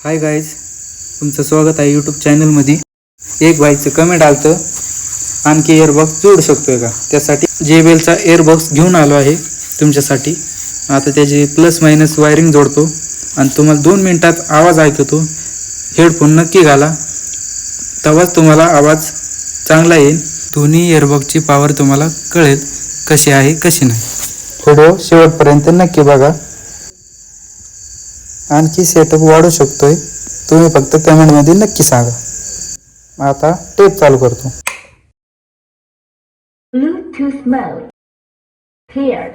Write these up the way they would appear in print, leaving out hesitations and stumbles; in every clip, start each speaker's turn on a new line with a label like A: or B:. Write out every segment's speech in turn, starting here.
A: Hi guys, तुमचं स्वागत आहे यूट्यूब चॅनलमध्ये. एक भाईचं कमेंट आलं आणखी एअरबॉक्स जोडू शकतोय का, त्यासाठी JBLचा एअरबॉक्स घेऊन आलो आहे तुमच्यासाठी. आता त्याची प्लस मायनस वायरिंग जोडतो आणि तुम्हाला 2 मिनिटात आवाज ऐकतो. हेडफोन नक्की घाला, तेव्हाच तुम्हाला आवाज चांगला येईल. दोन्ही एअरबॉक्सची पॉवर तुम्हाला कळेल कशी आहे कशी नाही. व्हिडिओ शेवटपर्यंत नक्की बघा. आणखी सेटअप वाढू शकतोय, तुम्ही फक्त कमेंटमध्ये नक्की सांगा. आता टेप चालू करतो.
B: ब्लूटूथ मोड पेअर्ड.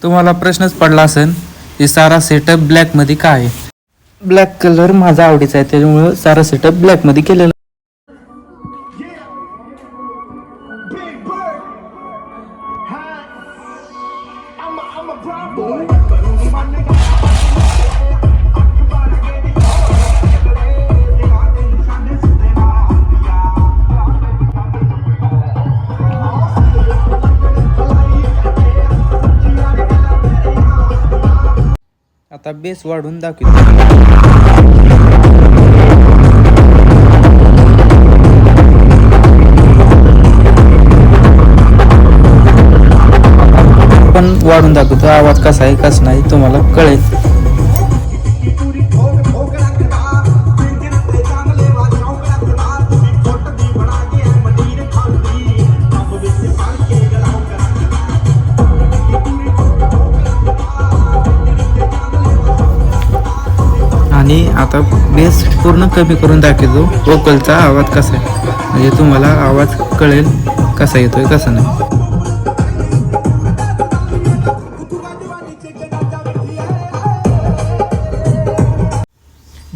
A: तुम्हाला प्रश्नच पडला असेल की सारा सेटअप ब्लॅकमध्ये का आहे. ब्लॅक कलर माझा आवडीचा आहे, त्याच्यामुळे सारा सेटअप ब्लॅकमध्ये केलेला. आता बेस वाढून दाखवतो. पण वाढून दाखवतो, आवाज कसा आहे कसा नाही तुम्हाला कळेल. आणि आता बेस पूर्ण कमी करून दाखवतो वोकलचा आवाज कसा आहे, म्हणजे तुम्हाला आवाज कळेल कसा येतोय कसा नाही.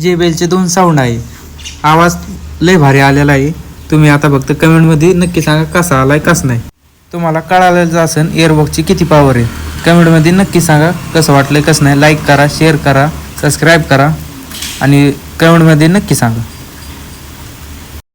A: JBLचे 2 साऊंड आहे, आवाज लय भारी आलेला आहे. तुम्ही आता फक्त कमेंटमध्ये नक्की सांगा कसा आलाय कसा नाही. तुम्हाला कळालेलं असेल एअरबॉक्सची किती पॉवर आहे. कमेंटमध्ये नक्की सांगा कसं वाटलंय कसं नाही. लाईक करा, शेअर करा, सबस्क्राईब करा आणि कमेंटमध्ये नक्की सांगा.